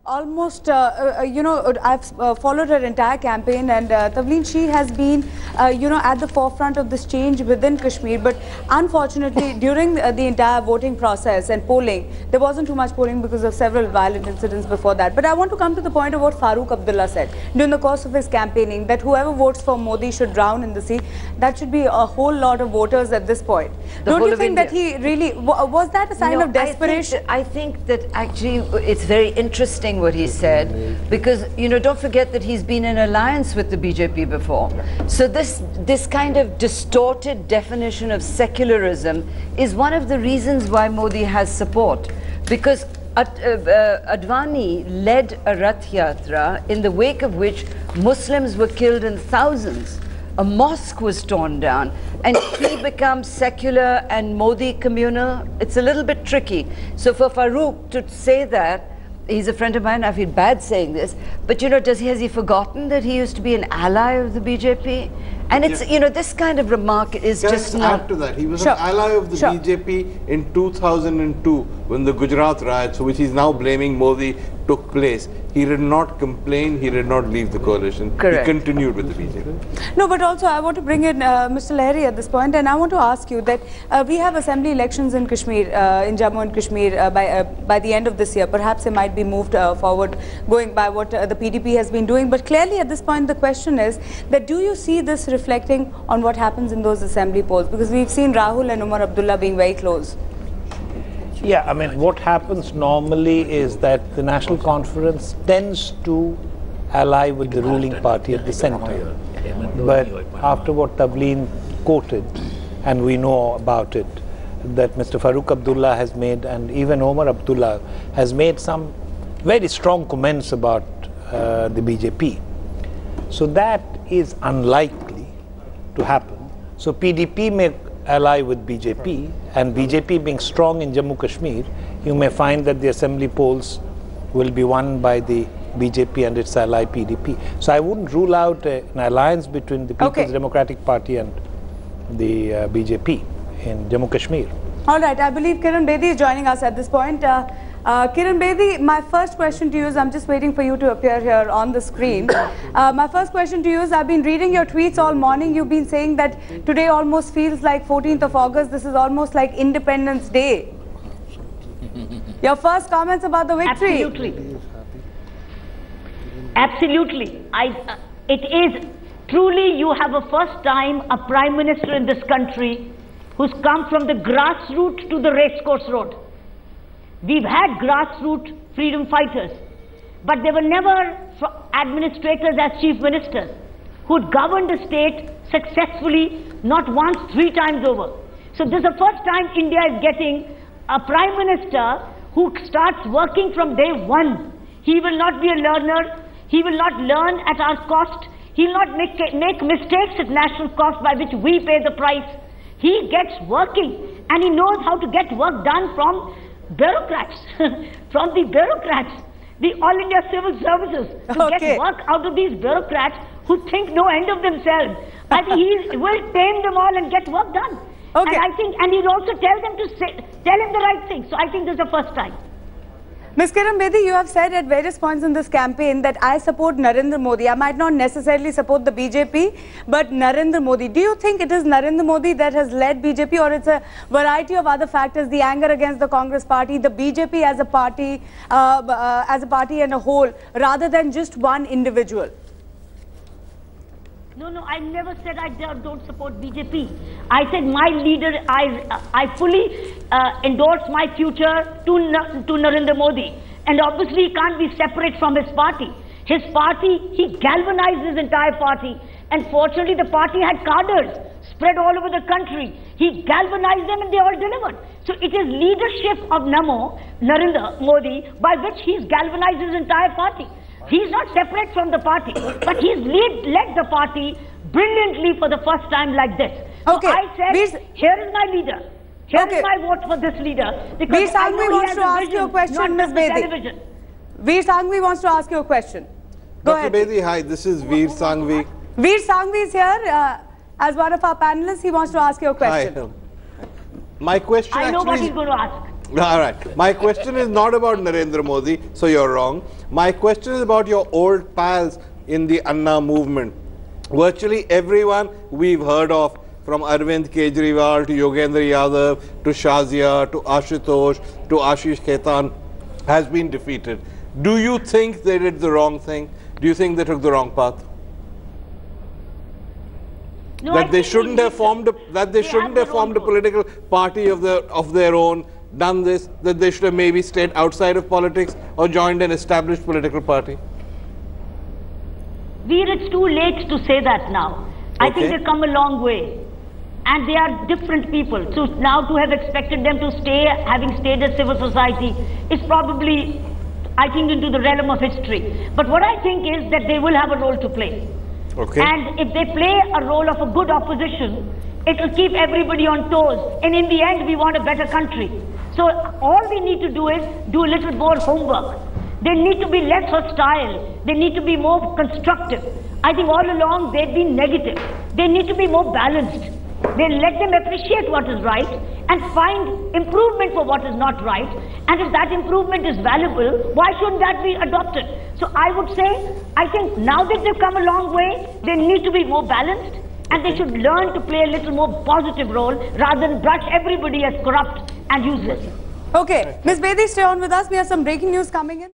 almost, I've followed her entire campaign, and Tavleen, she has been, at the forefront of this change within Kashmir. But unfortunately, during the entire voting process and polling, there wasn't too much polling because of several violent incidents before that. But I want to come to the point of what Farooq Abdullah said during the course of his campaigning, that whoever votes for Modi should drown in the sea. That should be a whole lot of voters at this point. Don't you think that he really, was that a sign of desperation? I think that actually it's very interesting what he said, because don't forget that he's been in alliance with the BJP before. So this kind of distorted definition of secularism is one of the reasons why Modi has support, because Advani led a Rath Yatra in the wake of which Muslims were killed in thousands. A mosque was torn down, and he becomes secular and Modi communal. It's a little bit tricky. So for Farooq to say that, he's a friend of mine, I feel bad saying this, but has he forgotten that he used to be an ally of the BJP? And it's, this kind of remark is just not... add to that. He was an ally of the BJP in 2002 when the Gujarat riots, which he's now blaming Modi, took place. He did not complain, he did not leave the coalition. Correct. He continued with the BJP. No, but also I want to bring in Mr. Lahiri at this point, and I want to ask you that we have assembly elections in Kashmir, in Jammu and Kashmir by the end of this year. Perhaps it might be moved forward going by what the PDP has been doing. But clearly at this point the question is that do you see this reflecting on what happens in those assembly polls? Because we've seen Rahul and Umar Abdullah being very close. Yeah, I mean, what happens normally is that the National Conference tends to ally with the ruling party at the center. But after what Tavleen quoted, and we know about it, that Mr. Farooq Abdullah has made, and even Omar Abdullah has made some very strong comments about the BJP. So that is unlikely to happen. So PDP may ally with BJP, and BJP being strong in Jammu Kashmir, you may find that the assembly polls will be won by the BJP and its ally PDP. So I wouldn't rule out an alliance between the People's Democratic Party and the BJP in Jammu Kashmir. All right, I believe Kiran Bedi is joining us at this point. Kiran Bedi, my first question to you is, I'm just waiting for you to appear here on the screen. My first question to you is, I've been reading your tweets all morning. You've been saying that today almost feels like 14th of August. This is almost like Independence Day. Your first comments about the victory? Absolutely. It is truly, you have a first time a Prime Minister in this country who's come from the grassroots to the racecourse road. We've had grassroots freedom fighters, but they were never administrators as chief ministers who'd governed the state successfully, not once, 3 times over. So this is the first time India is getting a Prime Minister who starts working from day one. He will not be a learner. He will not learn at our cost. He will not make mistakes at national cost by which we pay the price. He gets working, and he knows how to get work done from bureaucrats, from the bureaucrats, the All India Civil Services, to get work out of these bureaucrats who think no end of themselves. I think he will tame them all and get work done. And I think, and he'll also tell them to tell him the right thing. So I think this is the first time. Ms. Kiran Bedi, you have said at various points in this campaign that I support Narendra Modi. I might not necessarily support the BJP, but Narendra Modi. Do you think it is Narendra Modi that has led BJP, or it's a variety of other factors, the anger against the Congress party, the BJP as a party and a whole, rather than just one individual? No, I never said I don't support BJP. I said my leader, I fully endorse my future to Narendra Modi. And obviously he can't be separate from his party. His party, he galvanized his entire party. And fortunately the party had cadres spread all over the country. He galvanized them and they all delivered. So it is leadership of Narendra Modi by which he's galvanized his entire party. He's not separate from the party, but he's led the party brilliantly for the first time like this. So I said, here is my leader. Here is my vote for this leader. Veer Sanghvi wants to ask you a question, Ms. Bedi. Veer Sanghvi wants to ask you a question. Go ahead. Dr. Bedi, hi, this is Veer Sanghvi. Veer Sanghvi is here as one of our panelists. He wants to ask you a question. Hi. My question I know what he's going to ask. All right. My question is not about Narendra Modi, so you're wrong. My question is about your old pals in the Anna movement. Virtually everyone we've heard of, from Arvind Kejriwal to Yogendra Yadav to Shazia to Ashutosh to Ashish Khaitan, has been defeated. Do you think they did the wrong thing? Do you think they took the wrong path? No, That they shouldn't have formed a, political party of their own, done this, that they should have maybe stayed outside of politics or joined an established political party? Veer, it's too late to say that now. I think they've come a long way. And they are different people. So now to have expected them to stay, having stayed as civil society, is probably, I think, into the realm of history. But what I think is that they will have a role to play. Okay. And if they play a role of a good opposition, it will keep everybody on toes. And in the end, we want a better country. So all we need to do is do a little more homework. They need to be less hostile. They need to be more constructive. I think all along they've been negative. They need to be more balanced. Then let them appreciate what is right and find improvement for what is not right. And if that improvement is valuable, why shouldn't that be adopted? So I would say, I think now that they've come a long way, they need to be more balanced and they should learn to play a little more positive role rather than brush everybody as corrupt and useless. Okay, Ms. Bedi, stay on with us. We have some breaking news coming in.